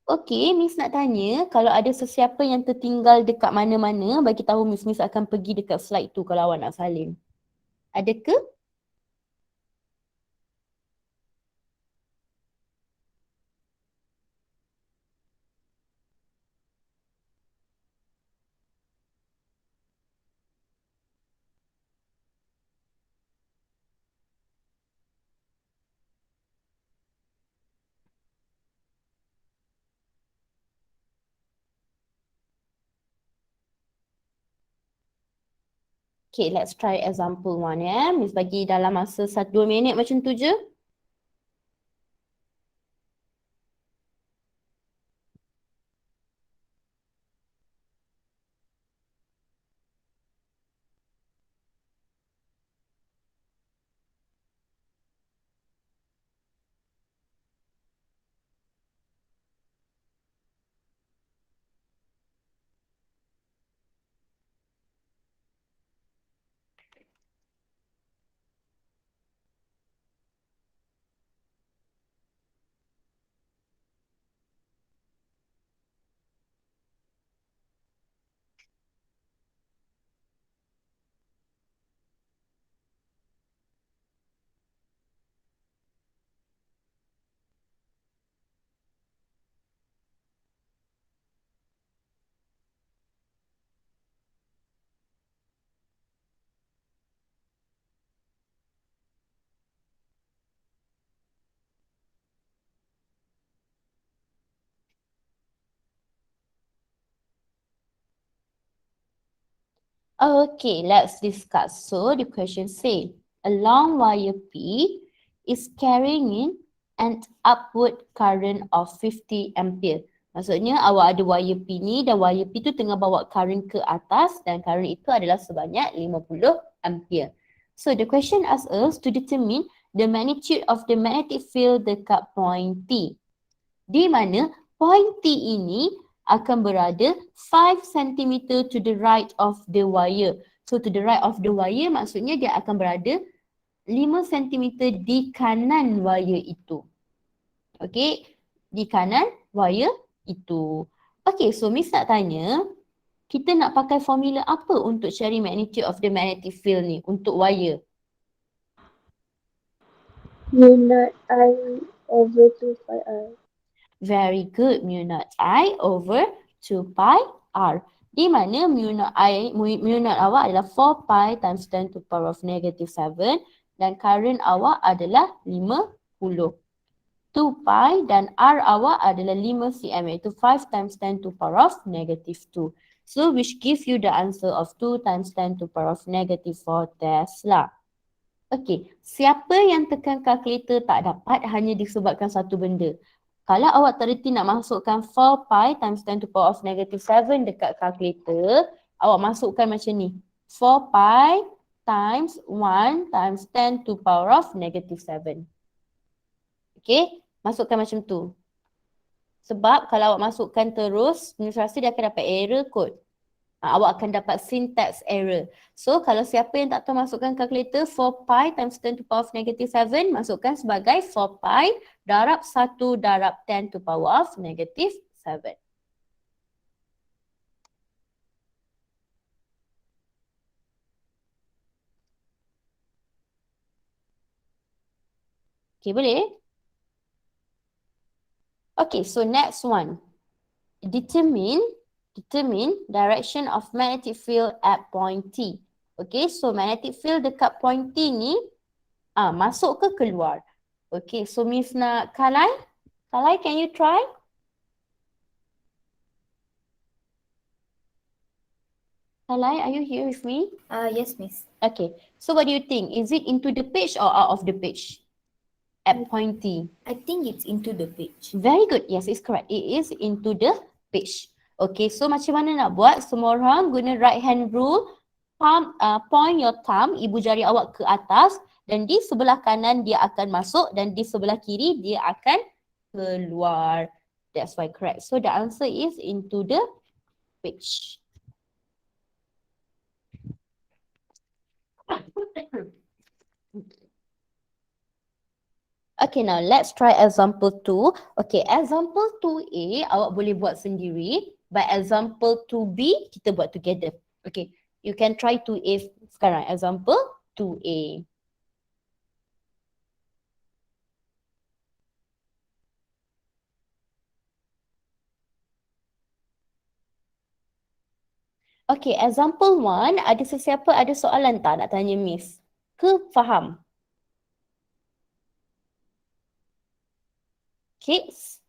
Speaker 1: Okay, Miss nak tanya, kalau ada sesiapa yang tertinggal dekat mana-mana, bagi tahu Miss akan pergi dekat slide tu kalau awak nak salin. Ada ke? Okay, let's try example 1 ya. Miss bagi dalam masa 1-2 minit macam tu je. Okay, let's discuss. So the question say, a long wire P is carrying in an upward current of 50 ampere. Maksudnya awak ada wire P ni dan wire P tu tengah bawa current ke atas dan current itu adalah sebanyak 50 ampere. So the question asks us to determine the magnitude of the magnetic field dekat point T. Di mana point T ini akan berada 5 cm to the right of the wire. So to the right of the wire maksudnya dia akan berada 5 cm di kanan wire itu. Okay, di kanan wire itu. Okay, so Miss nak tanya, Kita nak pakai formula apa untuk cari magnitude of the magnetic field ni untuk wire?
Speaker 4: Mu naught I over 2 pi R.
Speaker 1: Very good, mu naught I over 2 pi R. Di mana mu naught awak adalah 4 pi times 10 to the power of negative 7 dan current awak adalah 50. 2 pi dan R awak adalah 5 cm iaitu 5 times 10 to the power of negative 2. So which give you the answer of 2 times 10 to the power of negative 4 Tesla. Okey, siapa yang tekan kalkulator tak dapat hanya disebabkan satu benda. Kalau awak terhenti nak masukkan 4 pi times 10 to the power of negative 7 dekat kalkulator, awak masukkan macam ni. 4 pi times 1 times 10 to the power of negative 7. Okey, masukkan macam tu. Sebab kalau awak masukkan terus, penulis rasa dia akan dapat error code. Awak akan dapat syntax error. So kalau siapa yang tak tahu masukkan kalkulator 4 pi times 10 to the power of negative 7, masukkan sebagai 4 pi darab 1 darab 10 to the power of negative 7. Okay, boleh? Okay, so next one. Determine direction of magnetic field at point T. Okay, so magnetic field dekat point T ni masuk ke keluar? Okay, so Miss nak Kalai? Kalai, can you try? Kalai, are you here with me?
Speaker 2: Yes, Miss.
Speaker 1: Okay, so what do you think? Is it into the page or out of the page? At point T.
Speaker 2: I think it's into the page.
Speaker 1: Very good. Yes, it's correct. It is into the page. Okay, so macam mana nak buat? Semua orang guna right hand rule. Point your thumb, ibu jari awak ke atas dan di sebelah kanan dia akan masuk dan di sebelah kiri dia akan keluar. That's why correct. So the answer is into the page. Okay, now let's try example 2. Okay, example 2A awak boleh buat sendiri. But example 2B kita buat together. Okay, you can try 2A sekarang. Example 2A. Okay, example 1, ada sesiapa ada soalan tak nak tanya Miss? Ke faham? Kids?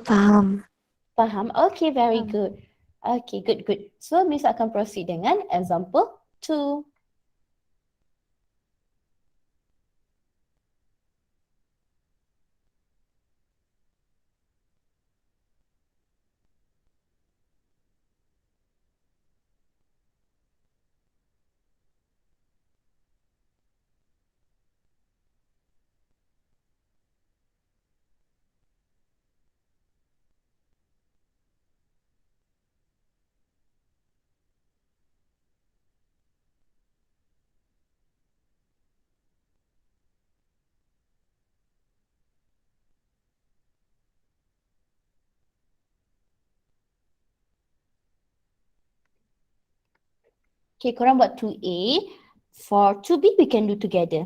Speaker 2: Faham.
Speaker 1: Faham? Okay, very good. Okay, good. So, Miss akan proceed dengan example 2. Okay, korang buat 2A. For 2B, we can do together.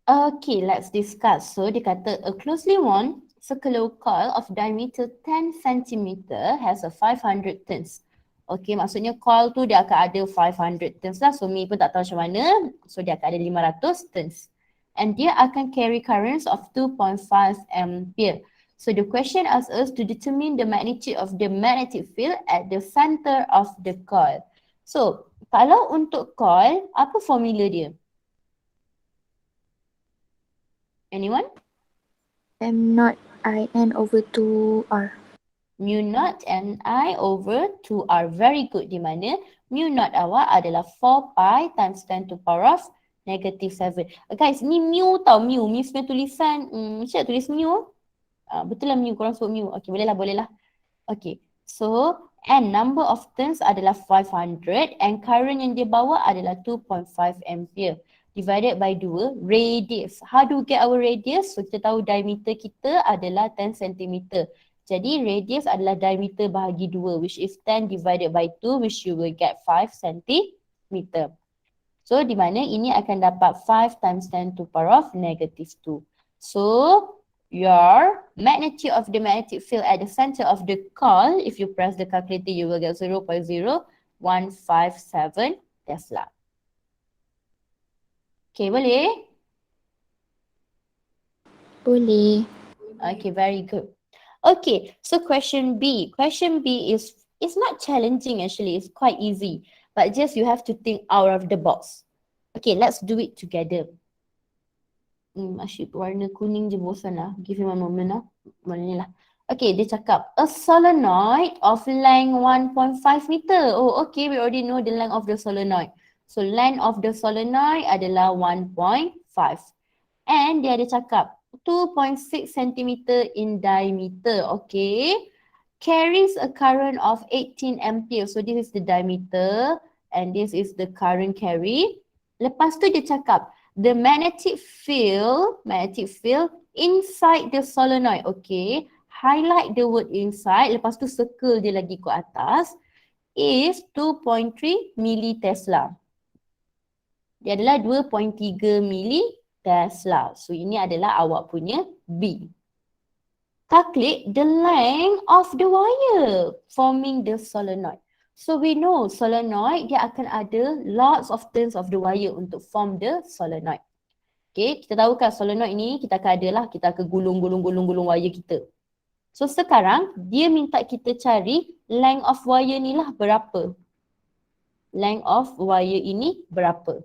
Speaker 1: Okay, let's discuss. So, dia kata a closely wound circular coil of diameter 10 cm has a 500 turns. Okay, maksudnya coil tu dia akan ada 500 turns lah. So, Mi pun tak tahu macam mana. So, dia akan ada 500 turns. And dia akan carry currents of 2.5 ampere. So, the question asks us to determine the magnitude of the magnetic field at the center of the coil. So, kalau untuk coil, apa formula dia? Anyone?
Speaker 2: M naught I N over 2R.
Speaker 1: Mu naught and I over 2R. Very good. Di mana mu naught awak adalah 4 pi times 10 to the power of -7. Guys, ni mu tau, mu. Miss punya tulisan, macam tulis mu? Betul lah mu, korang sebut mu. Okay, boleh lah. Okay, so and number of turns adalah 500 and current yang dia bawa adalah 2.5 ampere. Divided by 2, radius. How do we get our radius? So kita tahu diameter kita adalah 10 cm. Jadi radius adalah diameter bahagi 2 which is 10 divided by 2 which you will get 5 cm. So di mana ini akan dapat 5 times 10 to power of -2. So your magnitude of the magnetic field at the center of the coil, if you press the calculator, you will get 0.0157 Tesla. Okay, boleh?
Speaker 2: Boleh.
Speaker 1: Okay, very good. Okay, so question B. Question B is not challenging actually, it's quite easy. But just you have to think out of the box. Okay, let's do it together. Asyik warna kuning je bosan lah. Give me one moment lah. Warna ni lah. Okay, dia cakap a solenoid of length 1.5 meter. Oh, okay, we already know the length of the solenoid. So length of the solenoid adalah 1.5. And dia ada cakap 2.6 cm in diameter. Okay. Carries a current of 18 ampere. So this is the diameter and this is the current carry. Lepas tu dia cakap the magnetic field inside the solenoid. Okay. Highlight the word inside. Lepas tu circle dia lagi ke atas. Is 2.3 militesla. Dia adalah 2.3 militesla. So ini adalah awak punya B. Calculate the length of the wire forming the solenoid. So we know solenoid dia akan ada lots of turns of the wire untuk form the solenoid. Okay, kita tahu kan solenoid ni kita akan kita akan gulung wire kita. So sekarang dia minta kita cari length of wire ni lah berapa. Length of wire ini berapa.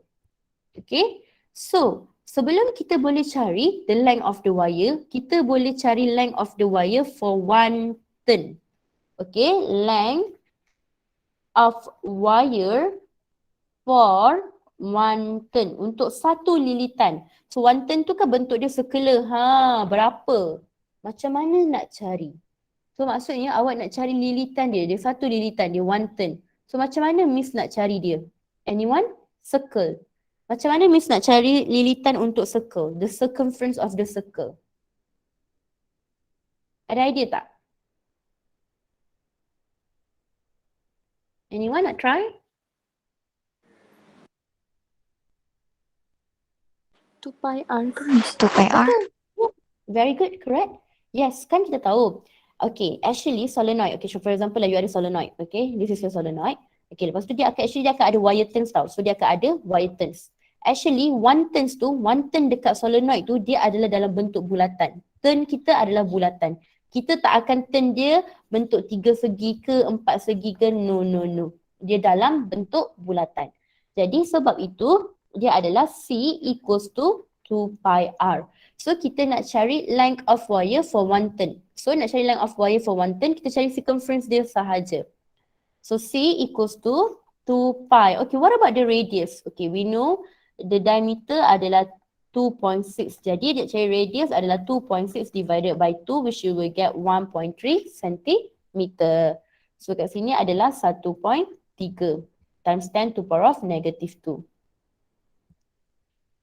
Speaker 1: Okay, so sebelum kita boleh cari the length of the wire, kita boleh cari length of the wire for 1 turn. Okay, length of wire for 1 turn. Untuk satu lilitan. So 1 turn tu kan bentuk dia circular. Berapa? Macam mana nak cari? So maksudnya awak nak cari lilitan dia. Dia satu lilitan, dia 1 turn. So macam mana Miss nak cari dia? Anyone? Circle. Macam mana Miss nak cari lilitan untuk circle? The circumference of the circle. Ada idea tak? Anyone nak try?
Speaker 2: 2 pi r ke Miss? 2 pi r.
Speaker 1: Very good, correct? Yes, kan kita tahu. Okay, actually solenoid. Okay, so for example you ada solenoid. Okay, this is your solenoid. Okay, lepas tu dia akan ada wire turns tau. So dia akan ada wire turns. Actually, 1 turn dekat solenoid tu dia adalah dalam bentuk bulatan. Turn kita adalah bulatan. Kita tak akan turn dia bentuk 3 segi ke 4 segi ke, no. Dia dalam bentuk bulatan. Jadi sebab itu dia adalah C equals to 2 pi r. So kita nak cari length of wire for 1 turn. So nak cari length of wire for 1 turn, kita cari circumference dia sahaja. So C equals to 2 pi. Okay, what about the radius? Okay, we know the diameter adalah 2.6. Jadi dia cari radius adalah 2.6 divided by 2 which you will get 1.3 cm. So kat sini adalah 1.3 times 10 to power of -2.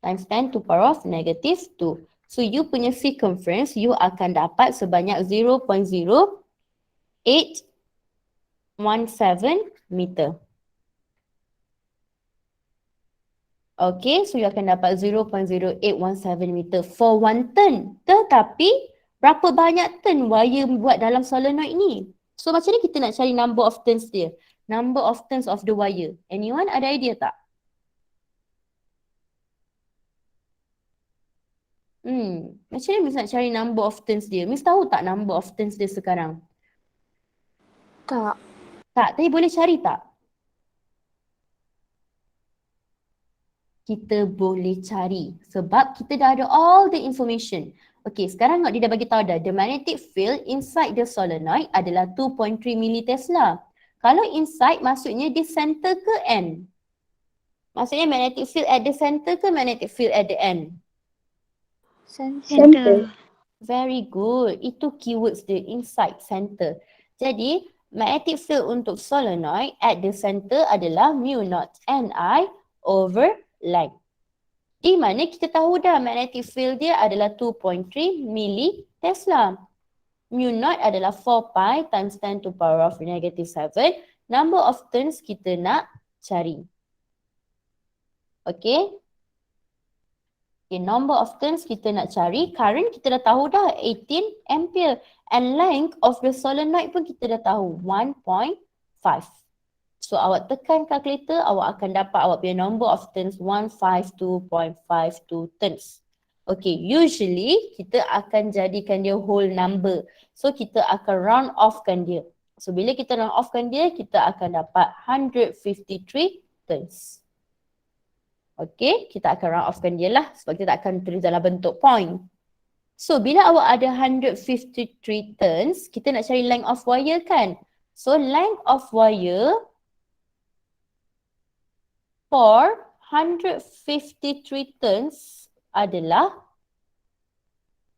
Speaker 1: Times 10 to power of -2. So you punya circumference you akan dapat sebanyak 0.0817 meter. Okay, so you akan dapat 0.0817 meter for 1 turn. Tetapi berapa banyak turn wire buat dalam solenoid ni? So macam ni kita nak cari number of turns dia. Number of turns of the wire. Anyone ada idea tak? Macam ni Miss nak cari number of turns dia. Miss tahu tak number of turns dia sekarang?
Speaker 2: Tak.
Speaker 1: Tak, tapi boleh cari tak? Kita boleh cari sebab kita dah ada all the information. Okay, sekarang dia dah bagi tahu dah the magnetic field inside the solenoid adalah 2.3 militesla. Kalau inside maksudnya di center ke end? Maksudnya magnetic field at the center ke magnetic field at the end?
Speaker 2: Center.
Speaker 1: Very good. Itu keywords dia, inside center. Jadi, magnetic field untuk solenoid at the center adalah mu naught Ni over length. Di mana kita tahu dah magnetic field dia adalah 2.3 milli Tesla. Mu naught adalah 4 pi times 10 to power of negative 7. Number of turns kita nak cari. Okay. Okay, number of turns kita nak cari. Current kita dah tahu dah 18 ampere. And length of the solenoid pun kita dah tahu 1.5. So awak tekan calculator, awak akan dapat awak punya number of turns 152.52 turns. Okay, usually kita akan jadikan dia whole number. So kita akan round offkan dia. So bila kita round offkan dia, kita akan dapat 153 turns. Okay, kita akan round offkan dia lah sebab kita tak akan tulis dalam bentuk point. So bila awak ada 153 turns, kita nak cari length of wire kan? So length of wire for 153 turns adalah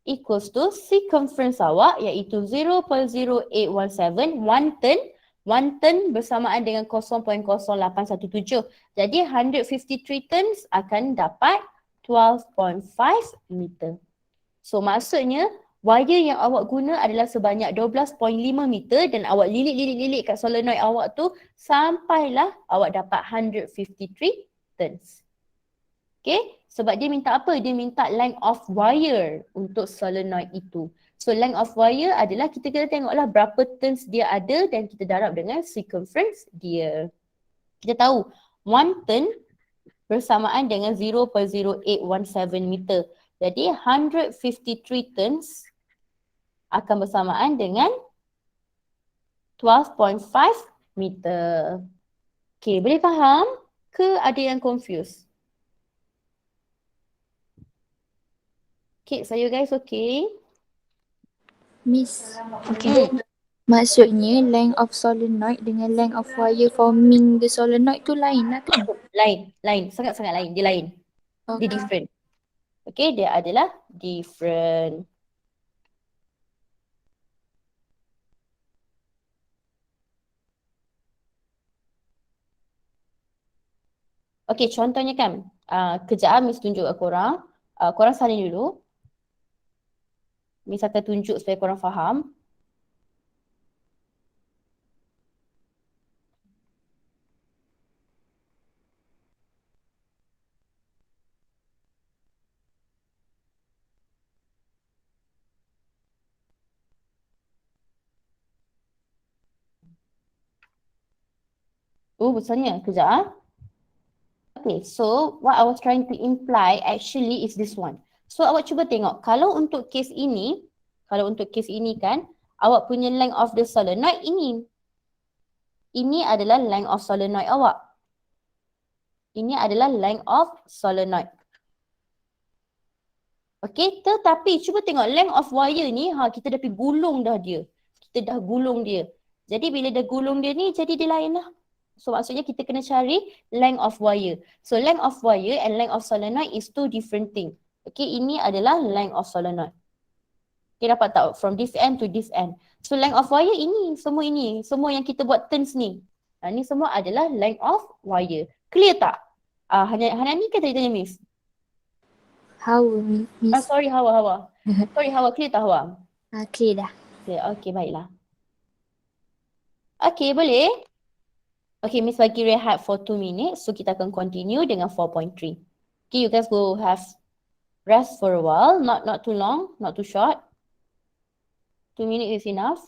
Speaker 1: equals to circumference awak iaitu 0.0817 one turn. One turn bersamaan dengan 0.0817. Jadi 153 turns akan dapat 12.5 meter. So maksudnya wire yang awak guna adalah sebanyak 12.5 meter dan awak lilit kat solenoid awak tu sampailah awak dapat 153 turns. Okay, sebab dia minta apa? Dia minta length of wire untuk solenoid itu. So length of wire adalah kita kena tengoklah berapa turns dia ada dan kita darab dengan circumference dia. Kita tahu 1 turn bersamaan dengan 0.0817 meter. Jadi 153 turns akan bersamaan dengan 12.5 meter. Okay, boleh faham ke ada yang confused? Okay, so you guys okay?
Speaker 2: Miss. Okay. Maksudnya length of solenoid dengan length of wire forming the solenoid tu lain lah kan?
Speaker 1: Lain. Sangat-sangat lain. Dia lain. Dia different. Okay, dia adalah different. Okay, contohnya kan, kejap Miss tunjuk ke korang. Korang salin dulu. Miss akan tunjuk supaya korang faham. Besarnya. Kejap. Okay, so what I was trying to imply actually is this one. So awak cuba tengok, kalau untuk kes ini kan, awak punya length of the solenoid ini. Ini adalah length of solenoid awak. Ini adalah length of solenoid. Okay, tetapi cuba tengok length of wire ni, kita dah pergi gulung dah dia. Kita dah gulung dia. Jadi bila dah gulung dia ni, jadi dia lain lah. So maksudnya kita kena cari length of wire. So length of wire and length of solenoid is two different thing. Okay, ini adalah length of solenoid. Okay, dapat tak? From this end to this end. So length of wire ini. Semua yang kita buat turns ni. Ni semua adalah length of wire. Clear tak? Hana ni kan tadi tanya Miss?
Speaker 2: Hawa Miss.
Speaker 1: Sorry Hawa. Sorry Hawa, clear tak Hawa?
Speaker 2: Clear dah.
Speaker 1: Okay, baiklah. Okay, boleh? Okay, Miss bagi rehat for 2 minutes. So kita akan continue dengan 4.3. Okay, you guys go have rest for a while. Not too long, not too short. 2 minutes is enough.